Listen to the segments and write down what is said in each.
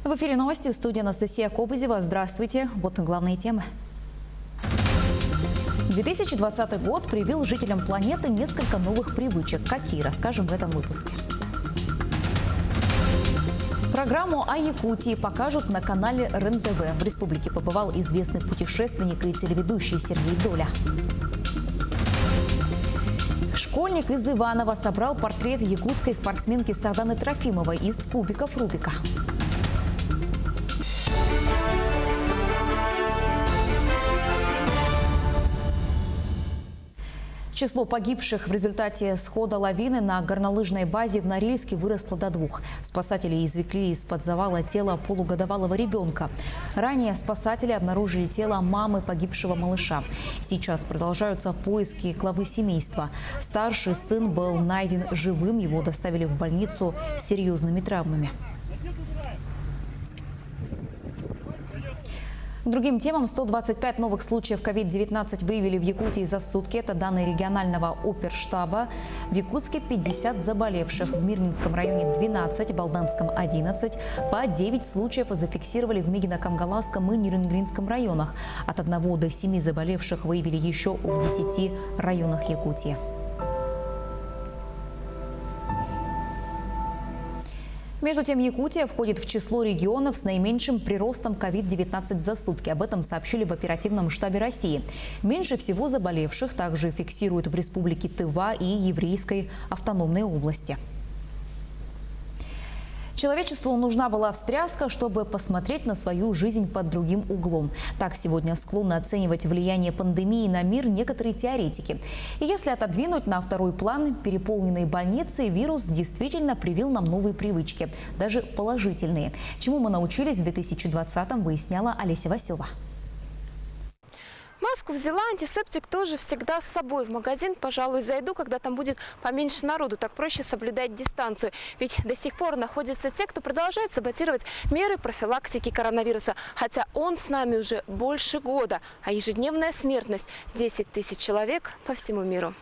В эфире новости, студия Анастасия Кобызева. Здравствуйте. Вот главные темы. 2020 год привил жителям планеты несколько новых привычек. Какие, расскажем в этом выпуске. Программу о Якутии покажут на канале РЕН-ТВ. В республике побывал известный путешественник и телеведущий Сергей Доля. Школьник из Иваново собрал портрет якутской спортсменки Сарданы Трофимовой из кубиков Рубика. Число погибших в результате схода лавины на горнолыжной базе в Норильске выросло до 2. Спасатели извлекли из-под завала тело полугодовалого ребенка. Ранее спасатели обнаружили тело мамы погибшего малыша. Сейчас продолжаются поиски главы семейства. Старший сын был найден живым, его доставили в больницу с серьезными травмами. К другим темам, 125 новых случаев COVID-19 выявили в Якутии за сутки. Это данные регионального оперштаба. В Якутске 50 заболевших, в Мирнинском районе 12, в Алданском 11. По 9 случаев зафиксировали в Мигино-Кангаласском и Нерюнгринском районах. От 1 до 7 заболевших выявили еще в 10 районах Якутии. Между тем, Якутия входит в число регионов с наименьшим приростом COVID-19 за сутки. Об этом сообщили в оперативном штабе России. Меньше всего заболевших также фиксируют в республике Тыва и Еврейской автономной области. Человечеству нужна была встряска, чтобы посмотреть на свою жизнь под другим углом. Так сегодня склонны оценивать влияние пандемии на мир некоторые теоретики. И если отодвинуть на второй план переполненные больницы, вирус действительно привил нам новые привычки, даже положительные. Чему мы научились в 2020-м, выясняла Олеся Васева. Маску взяла, антисептик тоже всегда с собой. В магазин, пожалуй, зайду, когда там будет поменьше народу. Так проще соблюдать дистанцию. Ведь до сих пор находятся те, кто продолжает саботировать меры профилактики коронавируса. Хотя он с нами уже больше года. А ежедневная смертность – 10 тысяч человек по всему миру.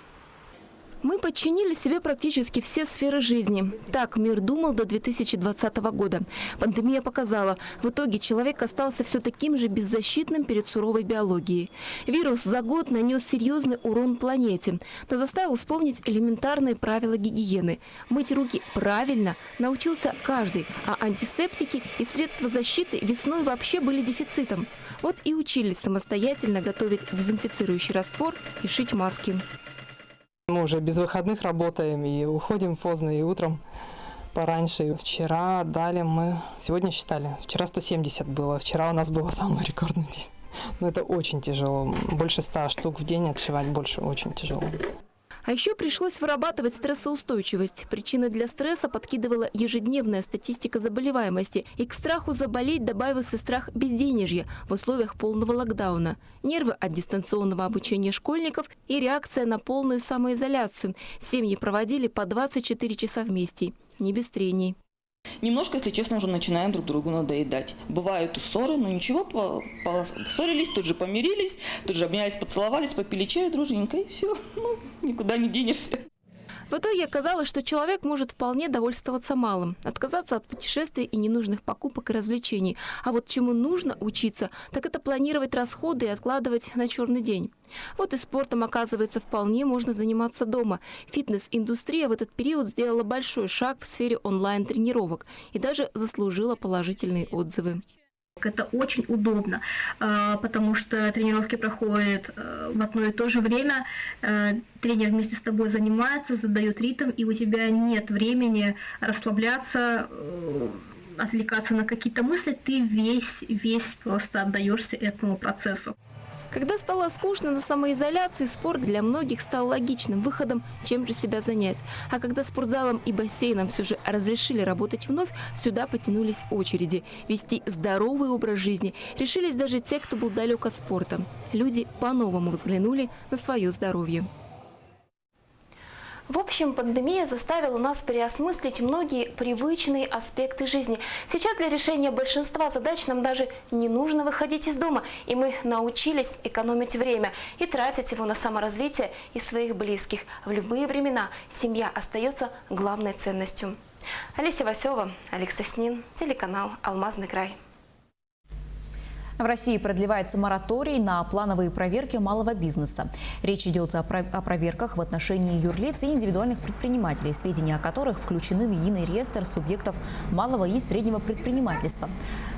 Мы подчинили себе практически все сферы жизни. Так мир думал до 2020 года. Пандемия показала, в итоге человек остался все таким же беззащитным перед суровой биологией. Вирус за год нанес серьезный урон планете, но заставил вспомнить элементарные правила гигиены. Мыть руки правильно научился каждый, а антисептики и средства защиты весной вообще были дефицитом. Вот и учились самостоятельно готовить дезинфицирующий раствор и шить маски. Мы уже без выходных работаем и уходим поздно, и утром пораньше. Вчера дали мы, сегодня считали, вчера 170 было, вчера у нас был самый рекордный день. Но это очень тяжело, больше 100 штук в день отшивать, больше очень тяжело. А еще пришлось вырабатывать стрессоустойчивость. Причины для стресса подкидывала ежедневная статистика заболеваемости. И к страху заболеть добавился страх безденежья в условиях полного локдауна. Нервы от дистанционного обучения школьников и реакция на полную самоизоляцию. Семьи проводили по 24 часа вместе. Не без трений. Немножко, если честно, уже начинаем друг другу надоедать. Бывают ссоры, но ничего, поссорились, тут же помирились, тут же обнялись, поцеловались, попили чаю дружненько, и все, никуда не денешься. В итоге оказалось, что человек может вполне довольствоваться малым, отказаться от путешествий и ненужных покупок и развлечений. А вот чему нужно учиться, так это планировать расходы и откладывать на черный день. Вот и спортом, оказывается, вполне можно заниматься дома. Фитнес-индустрия в этот период сделала большой шаг в сфере онлайн-тренировок и даже заслужила положительные отзывы. Это очень удобно, потому что тренировки проходят в одно и то же время. Тренер вместе с тобой занимается, задает ритм, и у тебя нет времени расслабляться, отвлекаться на какие-то мысли. Ты весь просто отдаешься этому процессу. Когда стало скучно на самоизоляции, спорт для многих стал логичным выходом, чем же себя занять. А когда спортзалом и бассейном все же разрешили работать вновь, сюда потянулись очереди. Вести здоровый образ жизни решились даже те, кто был далек от спорта. Люди по-новому взглянули на свое здоровье. В общем, пандемия заставила нас переосмыслить многие привычные аспекты жизни. Сейчас для решения большинства задач нам даже не нужно выходить из дома, и мы научились экономить время и тратить его на саморазвитие и своих близких. В любые времена семья остается главной ценностью. Олеся Васева, Олег Соснин, телеканал «Алмазный край». В России продлевается мораторий на плановые проверки малого бизнеса. Речь идет о проверках в отношении юрлиц и индивидуальных предпринимателей, сведения о которых включены в единый реестр субъектов малого и среднего предпринимательства.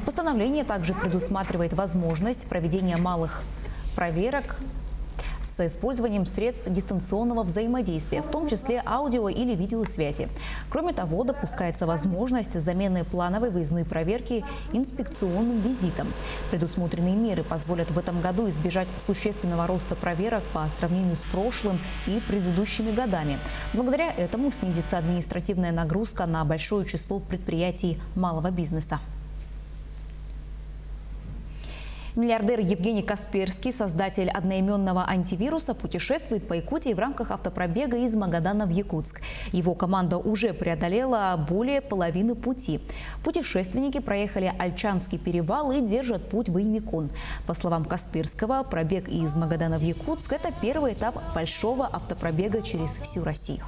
Постановление также предусматривает возможность проведения малых проверок с использованием средств дистанционного взаимодействия, в том числе аудио- или видеосвязи. Кроме того, допускается возможность замены плановой выездной проверки инспекционным визитом. Предусмотренные меры позволят в этом году избежать существенного роста проверок по сравнению с прошлым и предыдущими годами. Благодаря этому снизится административная нагрузка на большое число предприятий малого бизнеса. Миллиардер Евгений Касперский, создатель одноименного антивируса, путешествует по Якутии в рамках автопробега из Магадана в Якутск. Его команда уже преодолела более половины пути. Путешественники проехали Альчанский перевал и держат путь в Имикон. По словам Касперского, пробег из Магадана в Якутск – это первый этап большого автопробега через всю Россию.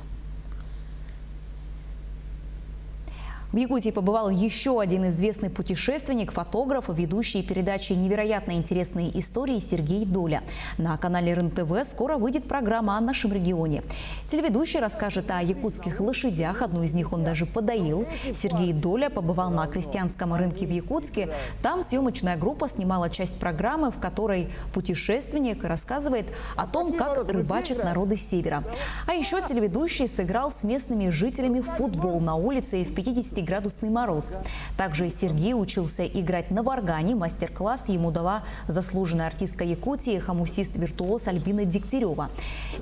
В Якутии побывал еще один известный путешественник, фотограф, ведущий передачи «Невероятно интересные истории» Сергей Доля. На канале РЕН-ТВ скоро выйдет программа о нашем регионе. Телеведущий расскажет о якутских лошадях, одну из них он даже подоил. Сергей Доля побывал на крестьянском рынке в Якутске. Там съемочная группа снимала часть программы, в которой путешественник рассказывает о том, как рыбачат народы севера. А еще телеведущий сыграл с местными жителями в футбол на улице в 50-градусный мороз. Также Сергей учился играть на варгане. Мастер-класс ему дала заслуженная артистка Якутии, хомусист-виртуоз Альбина Дегтярева.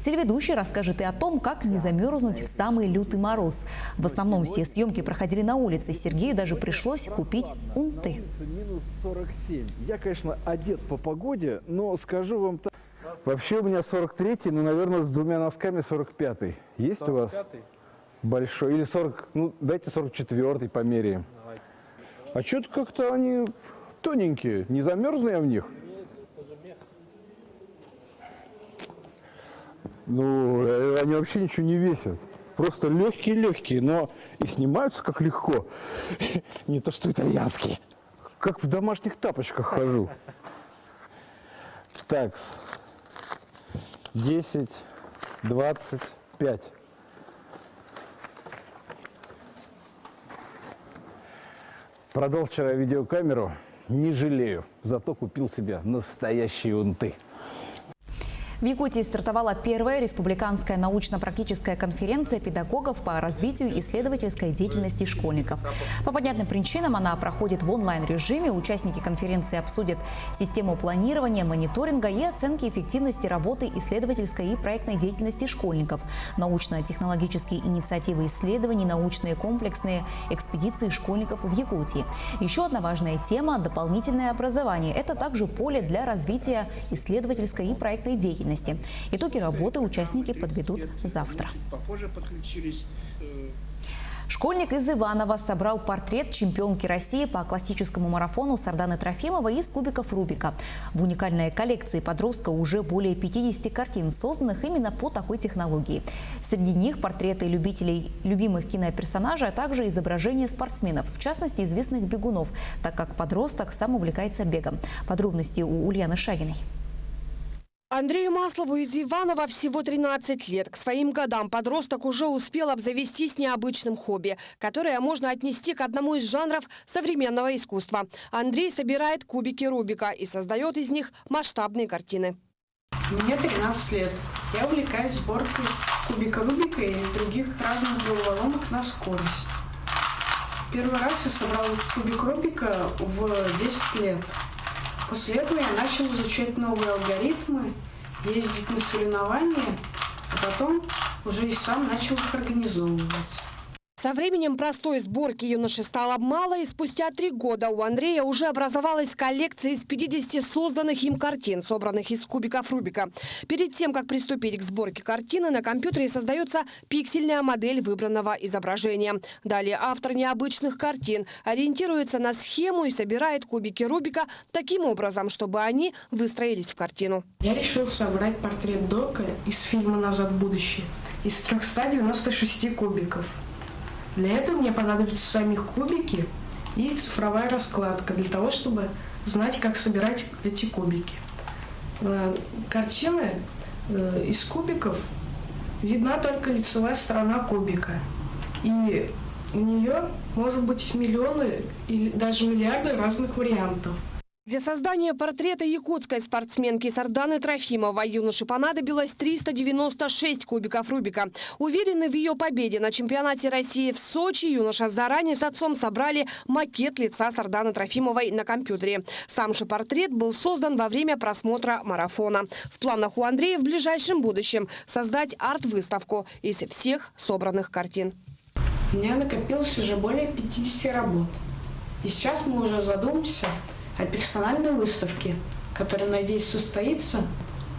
Телеведущий расскажет и о том, как не замерзнуть в самый лютый мороз. В основном все съемки проходили на улице. Сергею даже пришлось купить унты. Минус 47. Я, конечно, одет по погоде, но скажу вам так. Вообще у меня 43-й, но, наверное, с двумя носками 45-й. Есть 45-й? У вас? Большой. Или 40, ну дайте 44-й померяем. Давай. А что-то как-то они тоненькие. Не замерзну я в них? Ну, они вообще ничего не весят. Просто легкие-легкие, но и снимаются как легко. Не то что итальянские. Как в домашних тапочках хожу. Так, 10, 25. Продал вчера видеокамеру, не жалею, зато купил себе настоящие унты. В Якутии стартовала первая республиканская научно-практическая конференция педагогов по развитию исследовательской деятельности школьников. По понятным причинам она проходит в онлайн-режиме. Участники конференции обсудят систему планирования, мониторинга и оценки эффективности работы исследовательской и проектной деятельности школьников, научно-технологические инициативы исследований, научные комплексные экспедиции школьников в Якутии. Еще одна важная тема – дополнительное образование. Это также поле для развития исследовательской и проектной деятельности. Итоги работы участники подведут завтра. Школьник из Иваново собрал портрет чемпионки России по классическому марафону Сарданы Трофимовой из кубиков Рубика. В уникальной коллекции подростка уже более 50 картин, созданных именно по такой технологии. Среди них портреты любителей любимых киноперсонажей, а также изображения спортсменов, в частности известных бегунов, так как подросток сам увлекается бегом. Подробности у Ульяны Шагиной. Андрею Маслову из Иванова всего 13 лет. К своим годам подросток уже успел обзавестись необычным хобби, которое можно отнести к одному из жанров современного искусства. Андрей собирает кубики Рубика и создает из них масштабные картины. Мне 13 лет. Я увлекаюсь сборкой кубика Рубика и других разных головоломок на скорость. Первый раз я собрал кубик Рубика в 10 лет. После этого я начал изучать новые алгоритмы, ездить на соревнования, а потом уже и сам начал их организовывать. Со временем простой сборки юноши стало мало, и спустя 3 года у Андрея уже образовалась коллекция из 50 созданных им картин, собранных из кубиков Рубика. Перед тем, как приступить к сборке картины, на компьютере создается пиксельная модель выбранного изображения. Далее автор необычных картин ориентируется на схему и собирает кубики Рубика таким образом, чтобы они выстроились в картину. Я решил собрать портрет Дока из фильма «Назад в будущее» из 396 кубиков. Для этого мне понадобятся сами кубики и цифровая раскладка для того, чтобы знать, как собирать эти кубики. Картины из кубиков видна только лицевая сторона кубика. И у нее может быть миллионы или даже миллиарды разных вариантов. Для создания портрета якутской спортсменки Сарданы Трофимовой юноше понадобилось 396 кубиков Рубика. Уверенный в ее победе на чемпионате России в Сочи, юноша заранее с отцом собрали макет лица Сарданы Трофимовой на компьютере. Сам же портрет был создан во время просмотра марафона. В планах у Андрея в ближайшем будущем создать арт-выставку из всех собранных картин. У меня накопилось уже более 50 работ. И сейчас мы уже задумаемся о персональной выставке, которая, надеюсь, состоится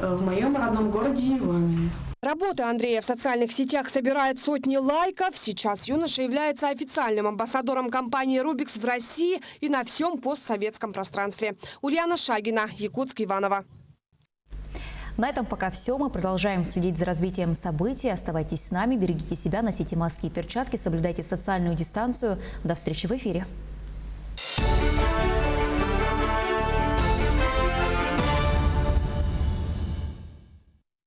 в моем родном городе Иванове. Работы Андрея в социальных сетях собирают сотни лайков. Сейчас юноша является официальным амбассадором компании «Рубикс» в России и на всем постсоветском пространстве. Ульяна Шагина, Якутск, Иваново. На этом пока все. Мы продолжаем следить за развитием событий. Оставайтесь с нами, берегите себя, носите маски и перчатки, соблюдайте социальную дистанцию. До встречи в эфире.